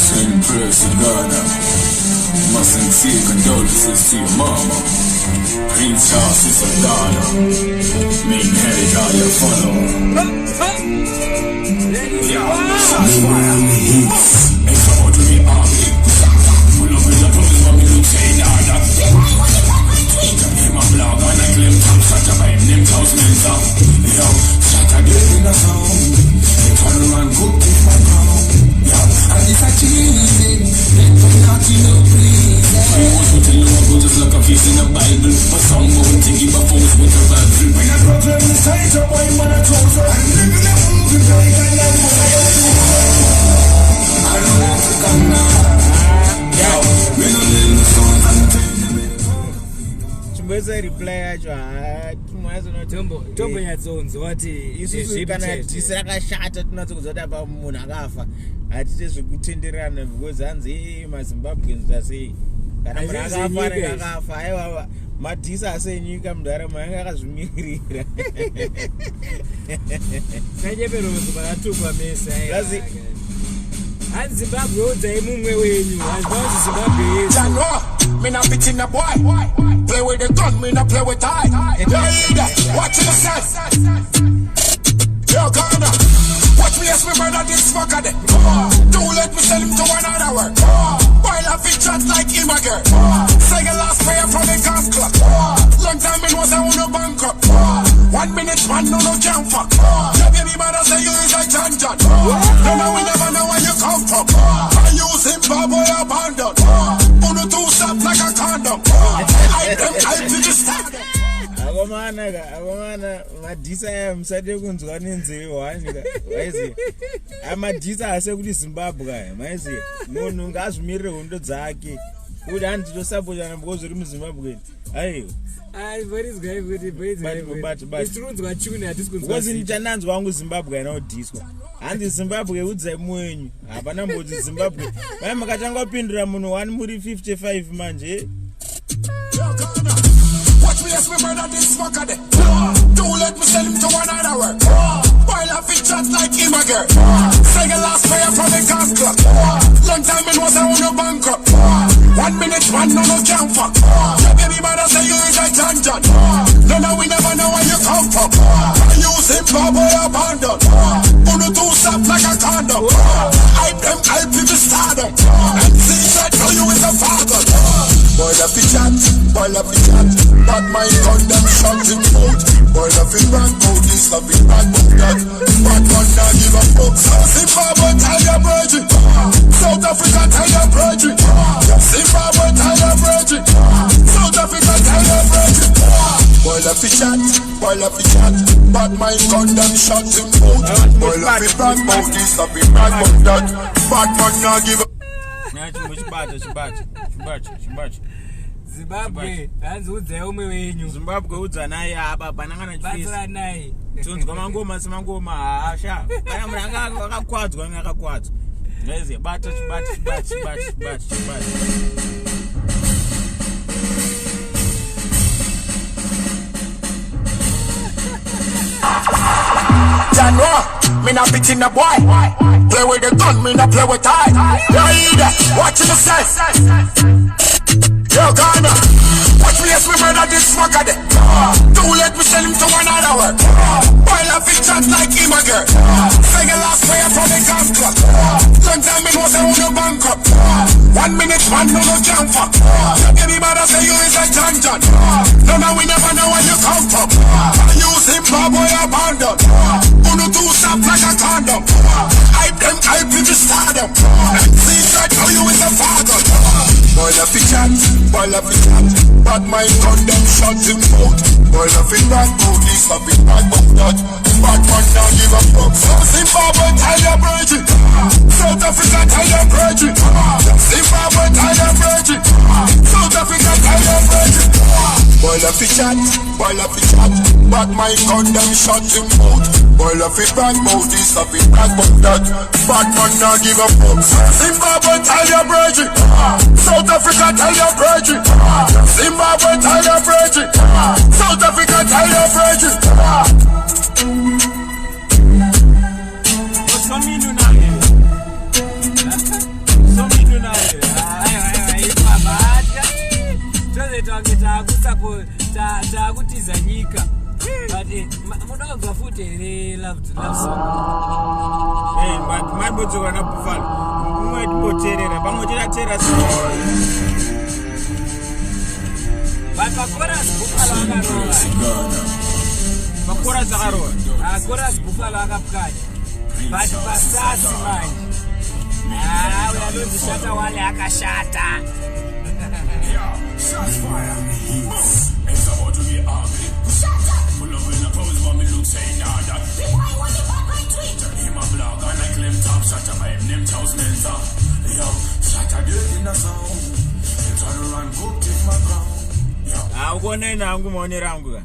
Send prayers to Ghana. My sincere condolences to your mama. Prince Charles is a Ghana. Main headed all your follow. Shots fire. Extraordinary army. Pull up in the police, but me look say nada. My blog and I claim top such a vibe, name house mensa. Yo, shut again in the sound. Turn around, go take my crown. Yo, and if I cheese it, then I'm not in no please. I want to tell you about just like a fish in the Bible. But some won't think if I post with a bad drip. When I drop them the stage, I'm buying man a trouser. I'm living a movie, like I am what I am doing. I don't want to come now. Yo, we don't live in the songs and the Chimweza reply yacho chimweza tombo yatsonzo wati isusu kana tisakashata tinatsokudzati apa munhu akafa hatite zvekutenderana because hanzi maZimbabweans asei kana munhu akafa aiwa madhisa asenyika mundaramo yanga akazvimirira sanyeperozo pakatukwa mesa hanzi Zimbabwe udzai mumwe wenyu hanzi Zimbabwe yesu me not bitching a boy. Play with the gun, me not play with tie. Watch the sense. Yo, Ghana. Watch me as me murder this fucker then. Don't let me sell him to another word. While I fit chat like him a girl. Say a last prayer from the gas clock. Long time it was I on a bankrupt. 1 minute man no can't fuck. Your baby mother say you is a John. No man will never know where you come from. I use him Zimbabwe abandoned. Uno two stop like a condom. I just start. akomana madhisa aya musade kunzwa nenzeve wanika waiziva amadhisa asekuti Zimbabwe aya maiziva munhu ngazvimirire hondo dzake kuti handitosapotana because uri muZimbabwe aiwa because ndichananzwa wangu Zimbabwe aina kudhiswa handi Zimbabwe udzai mwenyu hapana mbodzi Zimbabwe mai makatanga kupindura munhu 1 muri 55 manje Watch me as me murder this fucker then. Don't let me sell him to another word. While I fit chat like him a girl. Say a last prayer from the gas clock. Long time it was I on a bankrupt. 1 minute man no can't fuck. Your baby mother say you is a John. No, we never know where you come from. I use him Zimbabwe abandoned. Uno two stop like a condom. I people stardom. And see that tell you is a father. Boy, love the chat, boy, love the chat. Bad mind condemn shots in food. Boy, love the brand, police love the brand, that. Bad man, now give a fuck. Zimbabwe, tell your virgin. South Africa, tell your virgin. Zimbabwe, tell your virgin. South Africa, tell your virgin. Boy, love the chat, boy, love the chat. Bad mind condemn shots in food. Boy, love the brand, police love the brand, that. Bad man, now give a Zimbabwe hanzi udzai umwe wenyu Zimbabwe udza naye apa panangana batsira naye tonzwa mangoma semangoma hasha kana munhu akakwadzwa ngakakwadzwa ngaize bata chibati Me not bitching a boy. Play with the gun, me not play with tie. Watch the sense. Yo, Ghana. Watch me as we murder this fucker then. Don't let me sell him to another word. While I fit chat like him a girl. Say a last prayer from the gas clock. Long time it was I on a bankrupt. 1 minute man no can't fuck. Your baby mother say you is a John. No, we never know where you come from. I use him Zimbabwe abandoned. Uno two stop like a condom. I people stardom. And see that how you is a father. Boy, love the chat, boy, love the chat. Bad mind condemn shots in food. Boy, love it bad, police love it bad, but that. Bad man now give a fuck. Zimbabwe, tell your virgin. South Africa, tell your virgin. Zimbabwe, tell your virgin. South Africa, tell your virgin. Boy, love the chat, boy, love the chat. Bad mind condemn shots in food. Boy, love it bad, police love it bad, but that. Bad man now give a fuck. Zimbabwe, tell your virgin. South Africa, tell your virgin. Zimbabwe, tell your virgin. South Africa, tell your virgin. support takutiza nyika but muda kunzwa futi here love song maimbodzoka na Buffalo mumwe timboteerera pamwe tiratera but pakoras Buffalo akarowa makoras akarowa koras Buffalo akapukanya but pasasi manje uyalonzi Shatta Wale akashata Shots fire. It's about to be ugly. Shut up. Pull up in the pose, but me look say nah that. Why want the back right tweet? Him a blog and I claim top Shatta by him name Charles Mensa. Yo, Shatta dead in the zone. Him try to run book take my ground. Yo. Ukona inangu maonera angu ka.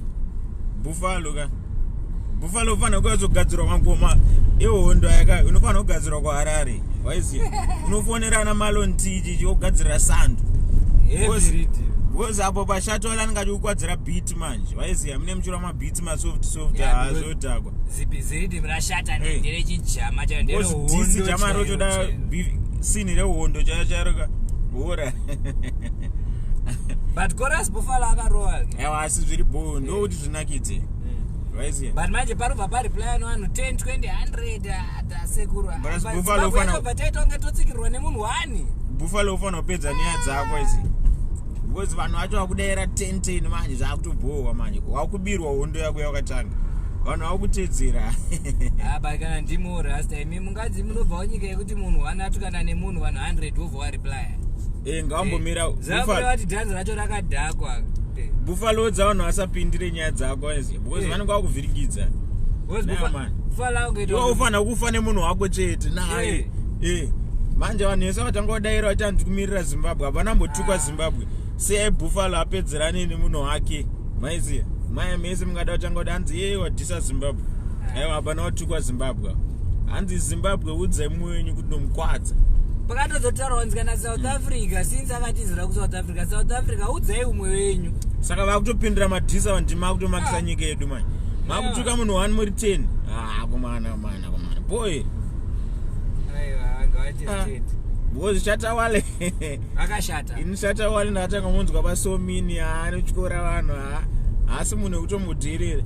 Buffalo fana kuzogadzirwa mangoma ehondo yaka unofana kugadzirwa kwa Harare. Waiziya? Unofonera na Malon TG ogadzira Sandu. Because apo pashato ala ngati ukwadzira beat manje waiziya mune mchura ma beat ma soft azodakwa zipi ziridi mrashata ndere chichama cha ndere hondo disi chama rotoda scene re hondo chacharuka bora but chorus Buffalo akarowa ewa asi zviri bondo kuti zvinakite waiziya but manje parubva pari player no 10 20 100 atasekuru Buffalo fana bataita unge totsikirwa nemunhu wani Buffalo fana kupedza nyaya dzako waiziya because vanhu vacho vakudayira 10 manje zvakutobhowa manje wakubirwa hondo yako yakatanga vanhu vakutedzera kana ndimo rasta imi mungadzi munobva nyika yekuti munhu anatukana nemunhu vanhu 100 wobva wareply ngambomira vati dhanzi racho rakadhakwa Buffalo dzavanhu vasapindire nyaya dzako waiziya because vanenge vakuvhirikidza ufana kufa nemunhu wako chete naye manje vanhu vese vatanga kudayira vati handikumirira Zimbabwe havanambotukwa Zimbabwe sei Buffalo apedzera nemunhu wake maiziya maya mese mungada kutanga kuti hanzi wadhisa Zimbabwe aiwa hapana watukwa Zimbabwe hanzi Zimbabwe udzai mumwe wenyu kuti nomukwadza pakatozotaurawo nzikana South Africa since akatizira kuSouth Africa udzai umwe wenyu saka vakutopindira madhisa vandima kutomakisa nyika yedu manje makutuka munhu 1 muri 10 komana boy because Shatta Wale akashata ini Shatta Wale ndatanga munzwa pasomini anotyora vanhu asi munhu kutomudhirira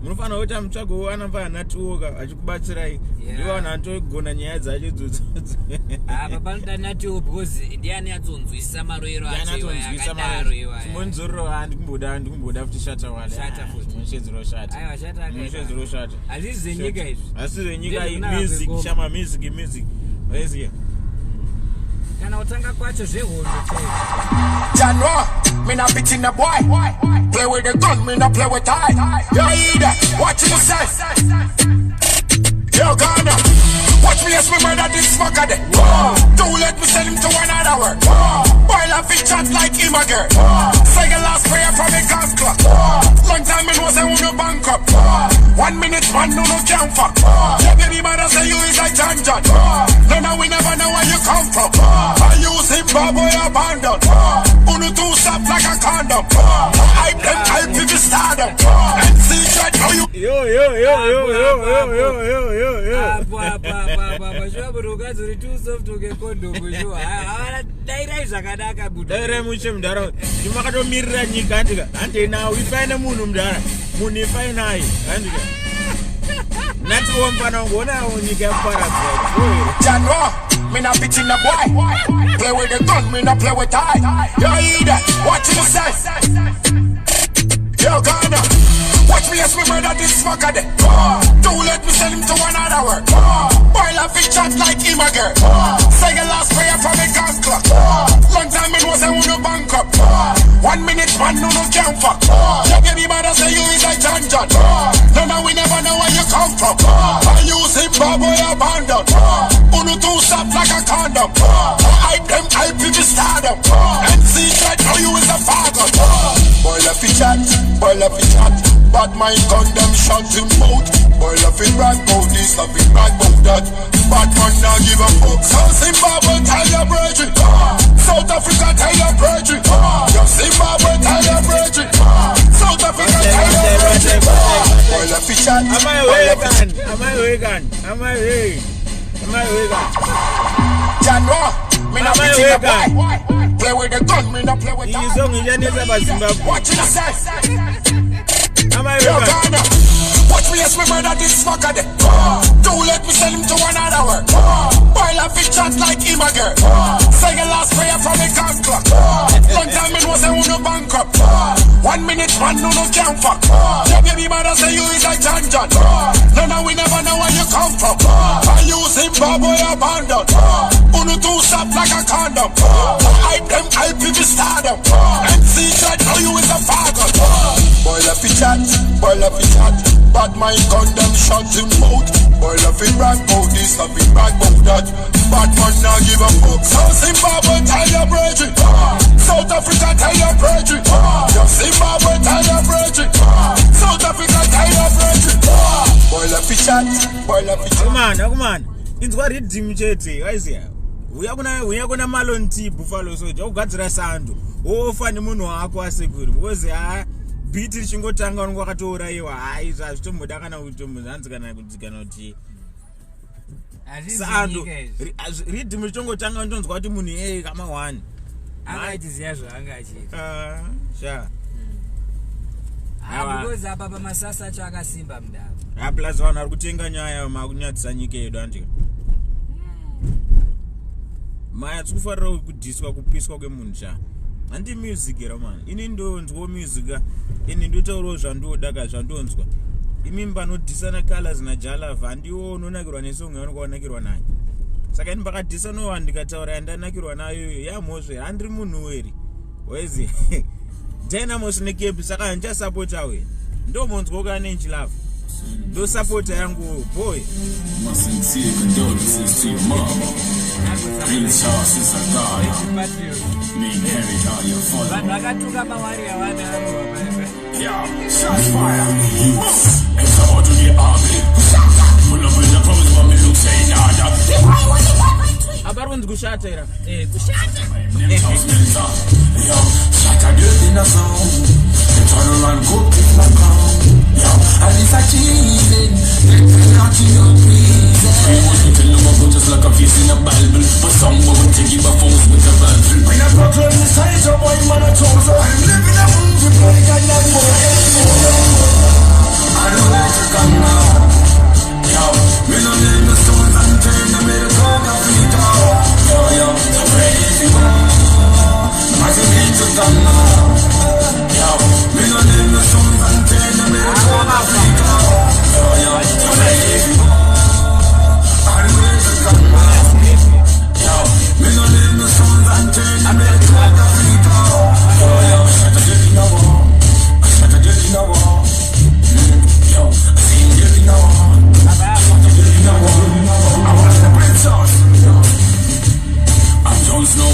munofana kuti mutsvago wana mfana tuoka achikubatsirai ndivo vanhu vanotogona nyaya dzacho idzodzo apa panoda natiwo because ndiani atsonzwisisa maroero achakadaro chimonzororo ndikumboda futi Shatta Wale munshedzero Shatta hazisi zenyika izvi asi zenyika music chama music waiziya kana utanga kwacho zvehondo Janwa, me not bitching the boy. Play with the gun, me not play with tie. You hear that? Watch you say. Yo, Ghana, watch me as me murder this fucker there. Don't let me send him to another world. Boy, I fit chat like him a girl. Say the last prayer from the gas clock. Long time me know say we no bankrupt. 1 minute man no can't fuck. Yeah, baby mother say you is like John. No, no, we never know where you come from. I use him, boy, abandoned. Unu two stop like a condom. I them help if you start them. And see that how you. Yo. Shwaburuka zuri too soft uke condom sho. Daira zvakadaka buda. Daira mushe mudara. Ndimakadomirira nyika ndika. Ande na uifaine munhu mudara. Munhu ifaine naye. Andika. Nati wompana ngona nyika yaparadza. Janwa, me not bitching the boy. Play with the gun, me not play with tie. You hear that? Watch you say. Yo, Ghana, watch me as we murder this fucker there. Don't let me send him to another world. Boy, I fit chat like him a girl. Say the last prayer from the gas clock. Long time me know say we no bankrupt. 1 minute man no can't fuck. Yeah, baby mother say you is like John. No, we never know where you come from. I use him, boy, abandoned. Unu two stop like a condom. I them help if you start them. And see that how you is a father. Boy, I fit chat. Boy, I fit chat. Bad mind condemn shot him out. Boy, I fit brag about this, I fit brag about that. Bad man now give a fuck. South Zimbabwe tell your virgin. South Africa tell your virgin. Zimbabwe tell your virgin. South Africa tell your virgin. Boy, I fit chat. Am I vegan? Janwa, me not bitching the boy. Play with the gun, me not play with that. Watch it, say. Yo, Ghana, watch me as we murder this fucker there. Don't let me sell him to another world. Boy, I fit chat like him a girl. Say your last prayer from the gun clock. Long time it was a uno bankrupt. 1 minute, man, no can't fuck. Your baby mother say you is a John John. No, we never know where you come from. I use him, boy, abandoned. Uno two stop like a condom. I them, I people stardom. MC chat, know you is a father. Boy, I fit chat. Boy, love it hot, bad mind condom shot him out. Boy, love it brag about this, love it brag about that. Bad man now give a fuck. South Zimbabwe, tell your brethren. South Africa, tell your brethren. Zimbabwe, tell your brethren. South Africa, tell your brethren. Boy, love it hot, boy, love it hot. Come on. It's what it dimchete, guys here. We are gonna Malon T Buffalo Soldier. Ugadzira sandu. Ofani munhu wako asekuru. Because biti chingotanga ngwakatouraiwa hai zvazvitomuda kana kutomuzanzi kana kudzikana kuti sandu ridhimu richongotanga ndonzwa kuti munhu kama 1 akaitiziya zvaanga achiita sha because apa pamasasa acho akasimba mudavo plus vanhu vari kutenga nyaya makunyadzisa nyika yedu andika maya tikufarira kudhiswa kupiswa kwemunhu sha handi music era man ini ndonzwa music ini ndotaurawo zvandodaka zvandonzwa imi panodhisana colors najalava handiwo unonakirwa nesong yaunonakirwa nayo saka ini pakadhisa nowa ndikataura yandanakirwa nayo yamhozve handiri munhu weri wezi Dynamos nekepi saka handichasapota we ndomonzwa kana nenchilava ndosapota yangu boy. My sincere condolences to your mom. Real sauce is a god. Me inherit all your father. Yeah, shots fire. It's about to be ugly. Pull up with the pose for me look say nada. Abarunzi kushata era. Kushata. Yo, shut a girl in a zone. Turn around, go pick my crown. Yo, and if I cheated, they're not in your reason. I want to tell them about just like a face in a Bible, but some won't take it by force with a Bible. When I got on the side, so boy, man, I chose her. I'm living a movie, but I got not more anymore. I don't like to come now. Yo, me no name the stones and turn them in the cold of the tower. Yo, I'm ready to go. I can need to come now. Yo, me no name the stones and turn them in the cold of the tower. Yo, I'm ready to go. I'm ready to come now. Yo, me no name the stones and turn them in the cold of the tower. Yo, shut a dead in the wall. Shut a dead in the wall. Yo, I see him dead in the wall. I want the princess. I'm Jon Snow,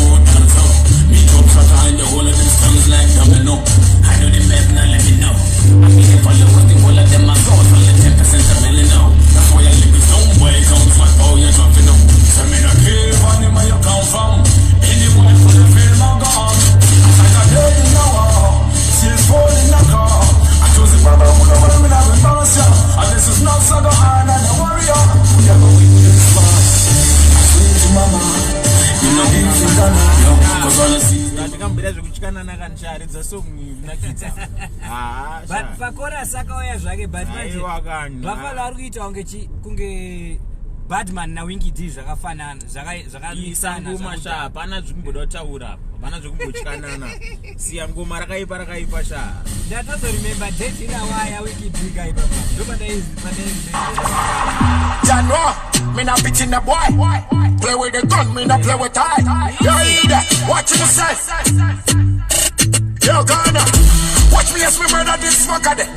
me jump shot in the whole of them songs like domino. I know the men now let me know. I mean if I look at the whole of them, my soul for the 10% of me know. That's why I live with some boy comes my boy, you're dropping up. So me not care if I know where you come from. Anyone for the feel my God. I got dead in the wall. She's falling in the car. I chose the barber, I'm in a bounce, yeah. And this is not so the hard and the warrior. We never win this fight. I swear to mama, you know the Ghana, yo. Cause all I see is ndakambira zvekutyana nakanisharidza songunakidza but pakora sakauya zvake but manje vafana vari kuita kunge Batman naWinky D zvakafanana zvakaisangoma sha hapana zvikumboda kutaura hapana zvikumbotyana siya ngoma rakaipa sha ndatozoremember date inawaya Winky D kaipa January, me not bitching the boy. Play with the gun, me not play with tie. Yo, either watch you say. Yo, Ghana, watch me as we murder this fucker there.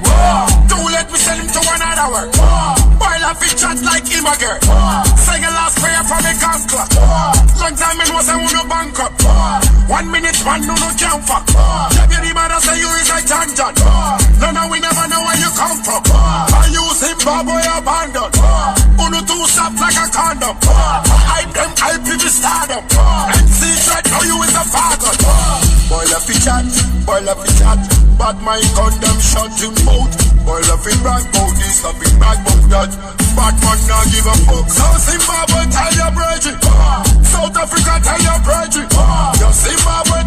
Don't let me sell him to another world. Boy, I fit chat like him a girl. Say your last prayer from the gun clock. Long time it was a uno bankrupt. 1 minute, man, no can't fuck. Your baby mother say you is a John John. No, we never know where you come from. I use him, boy, abandoned. Uno two stop like a condom. I them, I people stardom. MC Dread, know you is a father. Boy, love it chat, boy, love it chat. Bad mind condom shut him out. Boy, love it brag about this, love it brag about that. Bad man not give a fuck. South Zimbabwe, tell your brethren. South Africa, tell your brethren. Yo, Zimbabwe,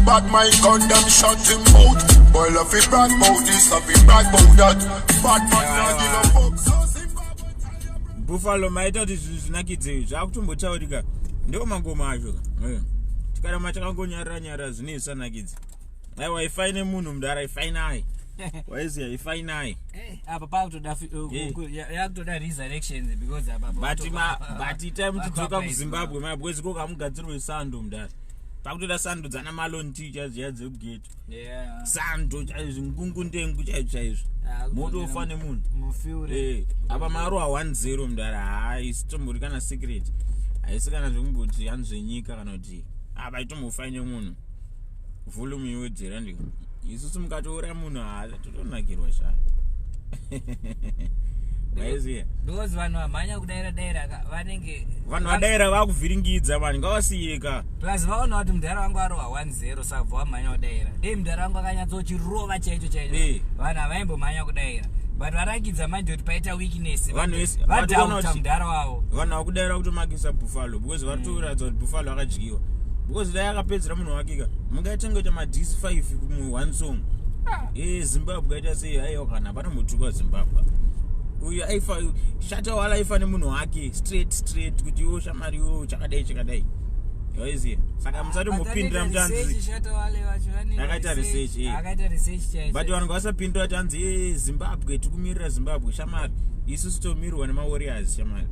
Bad mind gun them shot him out. Boy love it brag about this, love it brag about that. Bad man not give a fuck. So Zimbabwe Buffalo maita zvinakidze zvakutombotaurika ndiko mangoma acho tikara machakangonyarara zvine zvisanakidze aiwa ifaine munhu mudara ifainai waiziya ifainai apa pakutoda yakutoda resurrections because apa but time tidzoka kuZimbabwe mabwezi ko kamugadzirwe sando mudara pakutoda sando dzana malon teachers yadzekugeto sando zvingungundengu chaizvo moto ufane munhu mufure apa maruwa 10 mudara haisitombori kana secret haisi kana zvekumboti hanzvenyika kana kuti apa itombofane munhu volume yodhera ndiko isusu mukatoura munhu totonakirwa sha waiziya because vanhu vamhanya kudaira vanenge vanhu vadaira vakuvhiringidza vanhu ngavasiyeka plus vaona kuti mudhara wangu arowa 10 sabva vamhanya kudaira dei mudhara wangu akanyatsochirova chaicho vanhu havaimbomhanya kudaira but varangidza manje kuti paita weakness vadhauta mudhara wavo vanhu vakudaira kutomakisa Buffalo because varitoratidza kuti Buffalo akadyiwa because dai akapedzera munhu wakika mungaitengeta madisi 5 mu1 song Zimbabwe aita sei aiwa kana pana mutuka Zimbabwe uyu aifa shata wala aifane munhu wake straight kuti yo shamari yo chakadai yoiziya saka musati mupindira mutanzi shata wale vacho vane akaita research but vanhu vasapindira tanzi Zimbabwe tikumirira Zimbabwe shamari isusu tomirwa nemawarriors shamari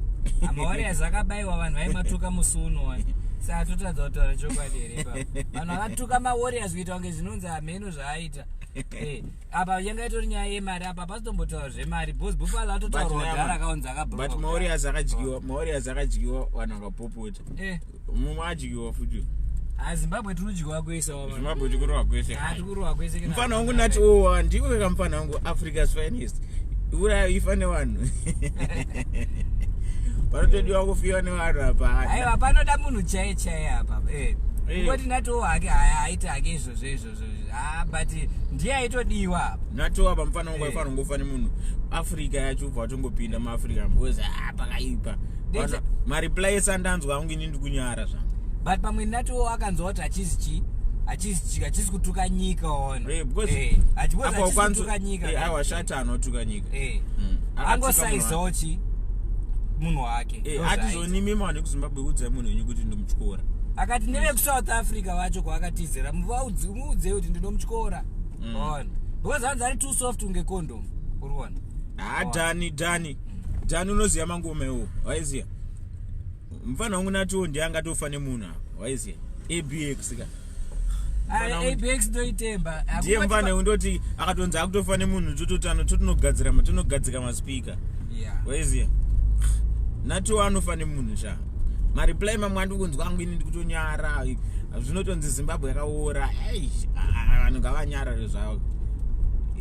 amawarriors akabayiwa vanhu vaimatuka musuno wani saka totadza kutaura chokwadi here vanhu vakatuka mawarriors kuita kunge zvinonzi hameno zvaaita apa yanga itori nyaya yemari apa pasitombotaura zvemari because Buffalo atotaurwa dhara akaunza akabhuka but mawarriors akadyiwa vanhu vakapopota mumwe adyiwa futi Zimbabwe tinodyiwa kwese Zimbabwe tikurwa kwese tikurwa kwese mufana wangu nati ndiwe kamufana wangu Africa's finest uraifa nevanhu vanotodiwa kufiwa nevanhu apa aiwa panoda munhu chaiye apa ngoti natowo hake haaiti hake izvozvo but ndiye aitodiwa natowo apa mufana wangu aifanira kungofane munhu Africa yacho ubva watongopinda muAfrica because pakaipa mareply esandanzwa angu ini ndikunyara zvangu but pamwe natowo akanzwa kuti hachisi kutuka nyika ona kutuka nyika aiwa shata anotuka nyika angosaizawo chi munhu wake hatizonimima vanhu vekuZimbabwe kudzai munhu wenyu kuti ndomutyora akati nevekuSouth Africa vacho kwaakatizira muudzei kuti ndinomutyora ona because hanzi ari too soft kunge condom urikuona dhani unoziva mangoma iwo waiziya mufana wangu natiwo ndiye angatofane munhu apa waiziya ABX ka ABX ndoitemba ndiye mufana undoti akatonzi akutofane munhu totonogadzika maspika waiziya natiwo anofane munhu sha mareply mamwe andikunzwa angu ini ndikutonyara zvinotonzi Zimbabwe yakaora vanhu ngavanyarare zvavo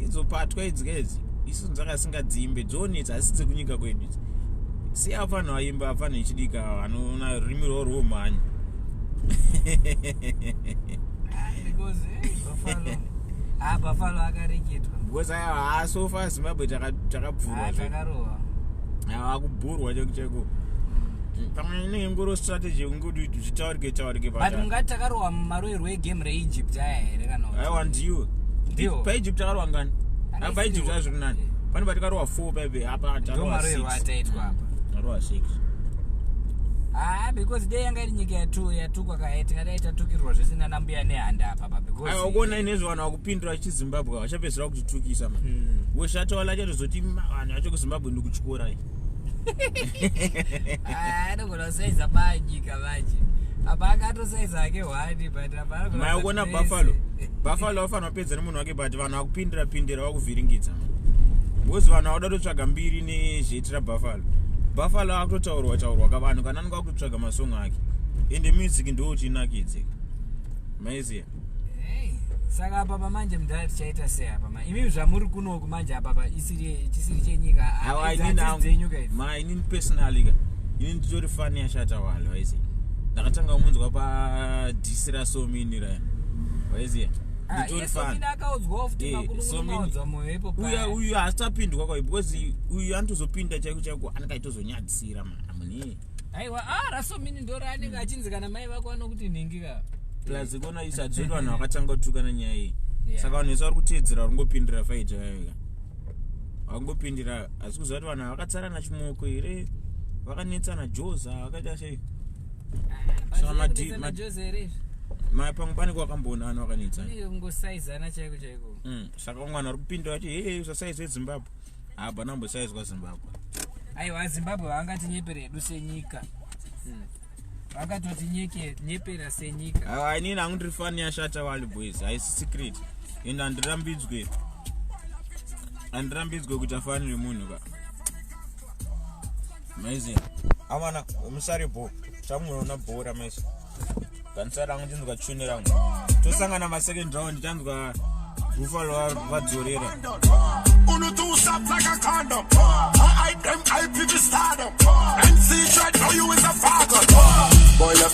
idzopatwa idzikezi isu dzakasingadzimbe dzonetsa asi dzekunyika kwedu siya afanha vaimba afanha ichidika vanoona rurimi rwavo rwomhanya Buffalo akareketwa because sofa Zimbabwe takabvurwa akubhurwa chaiko pamwe nengoro strategy ungodi zvitaurike but mungati takarohwa mumaroerwo egame reEgypt aya here kana aiwa ndiyo paEgypt takarohwa ngani paEgypt zvazvo kunani pane patikarohwa 4 paipe apa maroerwo ataitwa apa marohwa 6 because dei yanga iri nyika yatukwa tingadai tatukirwa zvese nanambuya nehanda apa because aiwa kuona inezvo vanhu vakupindura chiZimbabwe vachapedzera kutitukisa ma weshatavala chatozoti vanhu vacho kuZimbabwe ndikutyora anogona kusaiza banyika vache apa akatosaiza ake hwani but mayakuona Buffalo vafanira kupedza nemunhu wake but vanhu vakupindira vakuvhiringidza because vanhu vauda totsvaga mbiri nezvetira Buffalo akutotaurwa kavanhu kana anenge akutotsvaga masongo ake ende music ndo chinakidze maiziya saka apa pamanje mudhara tichaita sei apa imi zvamuri kunoku manje apa chisiri chenyika inini personally ka ini nditori fani yashata walo waiziya ndakatanga kumunzwa padhisi rasomini raya waiziya nditori fani uyu hasitapindwa kwai because uyu anotozopinda chaiko anenge aitozonyadzisira amuni aiwa rasomini ndo raanenge achinzi kana mai vako vanokuti nhingika plus kuona isadzoti vanhu vakatanga kutukana nyaya iyi saka vanhu vese vari kuteedzera vari ngopindira faita yayoga vakangopindira asi kuziva kuti vanhu vakatsarana chimoko here vakanetsana joza vakaita sei pamwe pane kwakamboona vanhu vakanetsanangosaizana chaiko chaiko saka vamwe vanhu vari kupindira vati he usasaizwe zimbabwe hapana kumbosaizwa zimbabwe aiwa zimbabwe vangati nyepere yedu senyika vakatoti nyepera senyika inini hangu ndiri fani yashata wali boys haisi secret ende handirambidzwe kuti afanire munhu ka maizi amana musaribo chamuona bhora maisi kanisara hangu ndinzwa chune rangu tosangana masecond round chanzwa Buffalo vadzorera Unutu stop like a condom. I them I pick stardom. And see try to you is a father. Boy, your